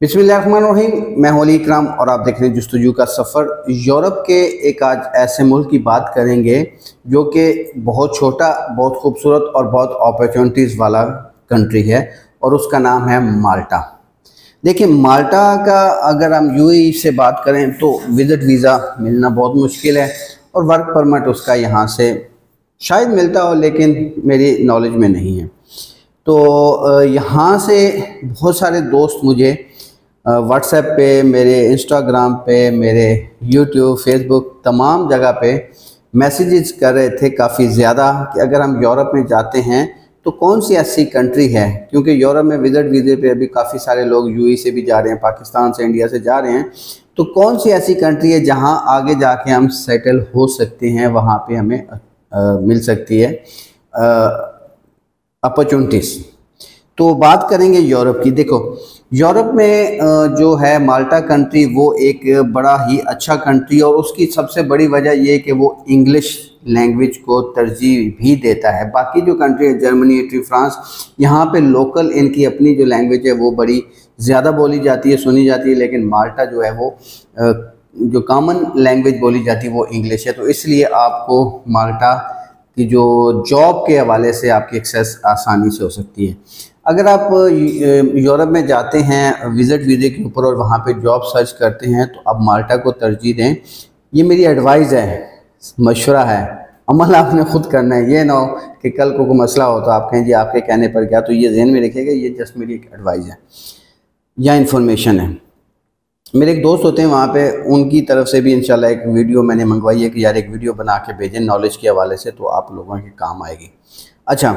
बिस्मिल्लाहिर्रहमानिर्रहीम। मैं हूं अली इकराम और आप देख रहे हैं जस्तजू का सफ़र। यूरोप के एक आज ऐसे मुल्क की बात करेंगे जो कि बहुत छोटा, बहुत खूबसूरत और बहुत अपॉर्चुनिटीज़ वाला कंट्री है और उसका नाम है माल्टा। देखिए, माल्टा का अगर हम यूएई से बात करें तो विज़िट वीज़ा मिलना बहुत मुश्किल है और वर्क परमिट उसका यहाँ से शायद मिलता हो, लेकिन मेरी नॉलेज में नहीं है। तो यहाँ से बहुत सारे दोस्त मुझे व्हाट्सएप पे, मेरे इंस्टाग्राम पे, मेरे यूट्यूब, फेसबुक तमाम जगह पे मैसेजेस कर रहे थे काफ़ी ज़्यादा कि अगर हम यूरोप में जाते हैं तो कौन सी ऐसी कंट्री है, क्योंकि यूरोप में विज़िट वीज़े पे अभी काफ़ी सारे लोग यूएई से भी जा रहे हैं, पाकिस्तान से, इंडिया से जा रहे हैं। तो कौन सी ऐसी कंट्री है जहां आगे जाके हम सेटल हो सकते हैं, वहां पे हमें मिल सकती है अपॉर्चुनिटीज़। तो बात करेंगे यूरोप की। देखो, यूरोप में जो है माल्टा कंट्री, वो एक बड़ा ही अच्छा कंट्री और उसकी सबसे बड़ी वजह ये है कि वो इंग्लिश लैंग्वेज को तरजीह भी देता है। बाकी जो कंट्री है, जर्मनी, इटली, फ्रांस, यहाँ पे लोकल इनकी अपनी जो लैंग्वेज है वो बड़ी ज़्यादा बोली जाती है, सुनी जाती है, लेकिन माल्टा जो है वो जो कॉमन लैंग्वेज बोली जाती है वो इंग्लिश है। तो इसलिए आपको माल्टा की जो जॉब के हवाले से आपकी एक्सेस आसानी से हो सकती है। अगर आप यूरोप में जाते हैं विज़िट वीज़े के ऊपर और वहाँ पे जॉब सर्च करते हैं तो आप माल्टा को तरजीह दें। ये मेरी एडवाइस है, मशवरा है, अमल आपने खुद करना है। ये ना हो कि कल को कोई मसला हो तो आप कहें जी आपके कहने पर क्या। तो ये ज़हन में रखिएगा, ये जस्ट मेरी एक एडवाइस है या इन्फॉर्मेशन है। मेरे एक दोस्त होते हैं वहाँ पे, उनकी तरफ से भी इंशाल्लाह एक वीडियो मैंने मंगवाई है कि यार एक वीडियो बना के भेजें नॉलेज के हवाले से, तो आप लोगों के काम आएगी। अच्छा,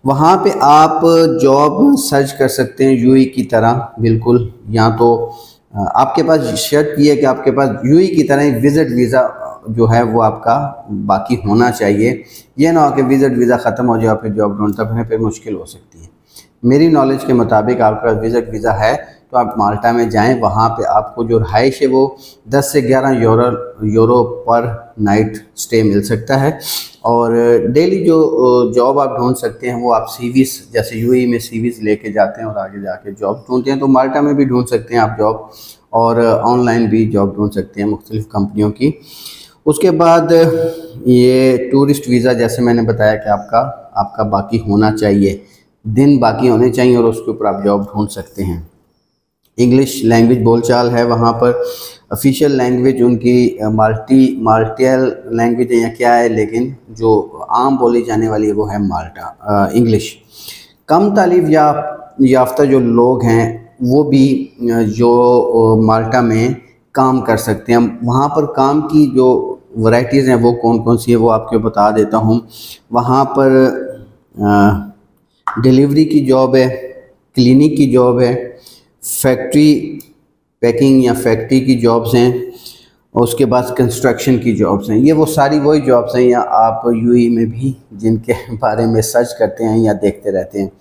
वहाँ पे आप जॉब सर्च कर सकते हैं यूएई की तरह, बिल्कुल। या तो आपके पास शर्त ये है कि आपके पास यूएई की तरह ही विज़िट वीज़ा जो है वो आपका बाकी होना चाहिए। ये ना हो कि विज़िट वीज़ा ख़त्म हो जाए फिर जॉब ढूंढता फिर मुश्किल हो सकती है। मेरी नॉलेज के मुताबिक आपका विज़िट वीज़ा है तो आप माल्टा में जाएं। वहाँ पे आपको जो रहाइश है वो 10 से 11 यूरो पर नाइट स्टे मिल सकता है और डेली जो जॉब आप ढूंढ सकते हैं वो आप सीवीज़, जैसे यूएई में सीवीज़ लेके जाते हैं और आगे जाके जॉब ढूंढते हैं, तो माल्टा में भी ढूंढ सकते हैं आप जॉब, और ऑनलाइन भी जॉब ढूंढ सकते हैं मुख्तलिफ़ कंपनियों की। उसके बाद ये टूरिस्ट वीज़ा, जैसे मैंने बताया कि आपका बाकी होना चाहिए, दिन बाकी होने चाहिए और उसके ऊपर आप जॉब ढूंढ सकते हैं। इंग्लिश लैंग्वेज बोलचाल है वहाँ पर। ऑफिशियल लैंग्वेज उनकी माल्टियल लैंग्वेज है या क्या है, लेकिन जो आम बोली जाने वाली है वो है माल्टा इंग्लिश। कम तालीम याफ्ता जो लोग हैं वो भी जो माल्टा में काम कर सकते हैं। वहाँ पर काम की जो वैरायटीज़ हैं वो कौन कौन सी है वो आपको बता देता हूँ। वहाँ पर डिलीवरी की जॉब है, क्लीनिक की जॉब है, फैक्ट्री पैकिंग या फैक्ट्री की जॉब्स हैं, और उसके बाद कंस्ट्रक्शन की जॉब्स हैं। ये वो सारी वही जॉब्स हैं या आप यूएई में भी जिनके बारे में सर्च करते हैं या देखते रहते हैं।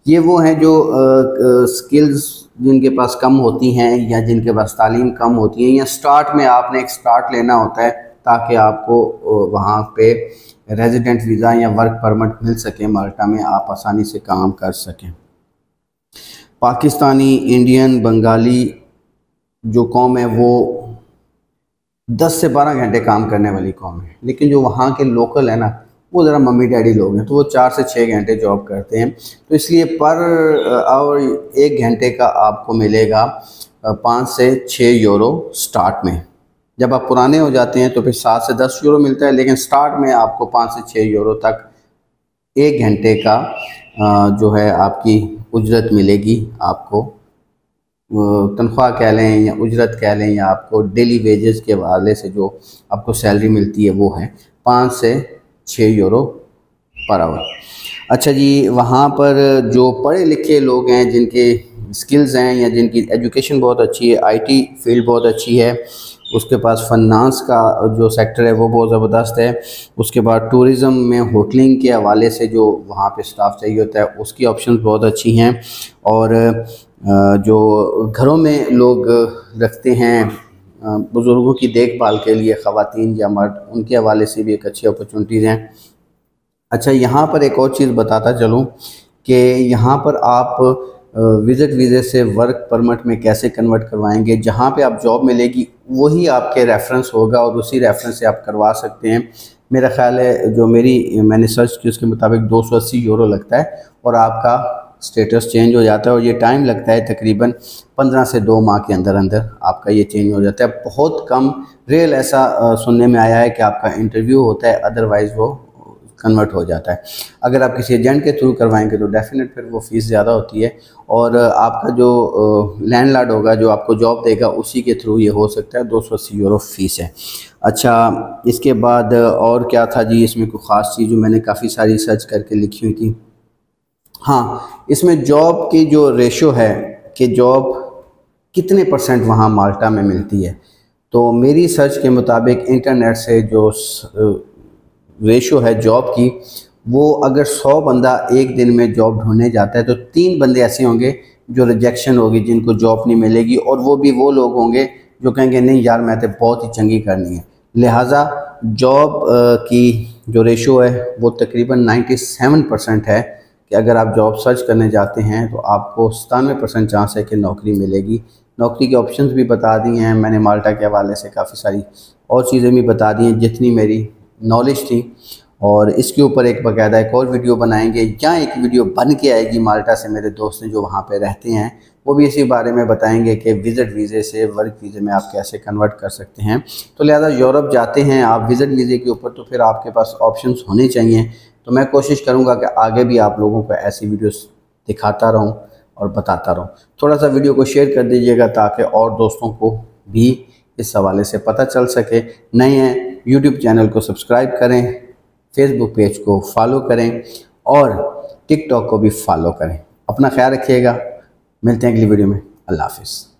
ये वो हैं जो स्किल्स जिनके पास कम होती हैं या जिनके पास तालीम कम होती है, या स्टार्ट में आपने एक स्टार्ट लेना होता है ताकि आपको वहाँ पे रेजिडेंट वीज़ा या वर्क परमिट मिल सके, माल्टा में आप आसानी से काम कर सकें। पाकिस्तानी, इंडियन, बंगाली जो कौम है वो 10 से 12 घंटे काम करने वाली कौम है, लेकिन जो वहाँ के लोकल है ना वो ज़रा मम्मी डैडी लोग हैं, तो वो 4 से 6 घंटे जॉब करते हैं। तो इसलिए पर आवर 1 घंटे का आपको मिलेगा 5 से 6 यूरो स्टार्ट में। जब आप पुराने हो जाते हैं तो फिर 7 से 10 यूरो मिलता है, लेकिन स्टार्ट में आपको 5 से 6 यूरो तक 1 घंटे का जो है आपकी उजरत मिलेगी। आपको तनख्वाह कह लें या उजरत कह लें या आपको डेली वेजेस के हवाले से जो आपको सैलरी मिलती है वो है 5 से 6 यूरो पर आवर। अच्छा जी, वहाँ पर जो पढ़े लिखे लोग हैं, जिनके स्किल्स हैं या जिनकी एजुकेशन बहुत अच्छी है, आईटी फील्ड बहुत अच्छी है, उसके पास फाइनेंस का जो सेक्टर है वो बहुत ज़बरदस्त है, उसके बाद टूरिज़म में होटलिंग के हवाले से जो वहाँ पे स्टाफ चाहिए होता है उसकी ऑप्शंस बहुत अच्छी हैं, और जो घरों में लोग रखते हैं बुज़ुर्गों की देखभाल के लिए, ख़वातीन या मर्द, उनके हवाले से भी एक अच्छी अपॉर्चुनिटीज़ हैं। अच्छा, यहाँ पर एक और चीज़ बताता चलूँ कि यहाँ पर आप विज़िट वीज़े से वर्क परमिट में कैसे कन्वर्ट करवाएंगे। जहाँ पे आप जॉब मिलेगी वही आपके रेफरेंस होगा और उसी रेफरेंस से आप करवा सकते हैं। मेरा ख़्याल है जो मैंने सर्च की उसके मुताबिक 280 यूरो लगता है और आपका स्टेटस चेंज हो जाता है। और ये टाइम लगता है तकरीबन 15 से 2 माह के अंदर अंदर आपका ये चेंज हो जाता है। बहुत कम रेल ऐसा सुनने में आया है कि आपका इंटरव्यू होता है, अदरवाइज़ वो कन्वर्ट हो जाता है। अगर आप किसी एजेंट के थ्रू करवाएंगे तो डेफिनेट फिर वो फ़ीस ज़्यादा होती है और आपका जो लैंडलॉर्ड होगा जो आपको जॉब देगा उसी के थ्रू ये हो सकता है। 280 यूरो फ़ीस है। अच्छा, इसके बाद और क्या था जी, इसमें कोई ख़ास चीज़ जो मैंने काफ़ी सारी सर्च करके लिखी हुई थी। हाँ, इसमें जॉब की जो रेशो है कि जॉब कितने % वहाँ माल्टा में मिलती है, तो मेरी सर्च के मुताबिक इंटरनेट से जो रेशो है जॉब की, वो अगर 100 बंदा एक दिन में जॉब ढूंढने जाता है तो 3 बंदे ऐसे होंगे जो रिजेक्शन होगी, जिनको जॉब नहीं मिलेगी, और वो भी वो लोग होंगे जो कहेंगे नहीं यार मैं तो बहुत ही चंगी करनी है। लिहाजा जॉब की जो रेशो है वो तकरीबन 97% है कि अगर आप जॉब सर्च करने जाते हैं तो आपको 97% चांस है कि नौकरी मिलेगी। नौकरी के ऑप्शंस भी बता दिए हैं मैंने माल्टा के हवाले से, काफ़ी सारी और चीज़ें भी बता दी हैं जितनी मेरी नॉलेज थी। और इसके ऊपर एक बाकायदा एक और वीडियो बनाएंगे या एक वीडियो बन के आएगी माल्टा से मेरे दोस्त ने जो वहाँ पे रहते हैं, वो भी इसी बारे में बताएंगे कि विज़िट वीज़े से वर्क वीज़े में आप कैसे कन्वर्ट कर सकते हैं। तो लिहाजा यूरोप जाते हैं आप विज़िट वीज़े के ऊपर तो फिर आपके पास ऑप्शंस होने चाहिए। तो मैं कोशिश करूँगा कि आगे भी आप लोगों को ऐसी वीडियोस दिखाता रहूँ और बताता रहूँ। थोड़ा सा वीडियो को शेयर कर दीजिएगा ताकि और दोस्तों को भी इस हवाले से पता चल सके। नए हैं यूट्यूब चैनल को सब्सक्राइब करें, फेसबुक पेज को फॉलो करें और टिकटॉक को भी फॉलो करें। अपना ख्याल रखिएगा, मिलते हैं अगली वीडियो में। अल्लाह हाफिज़।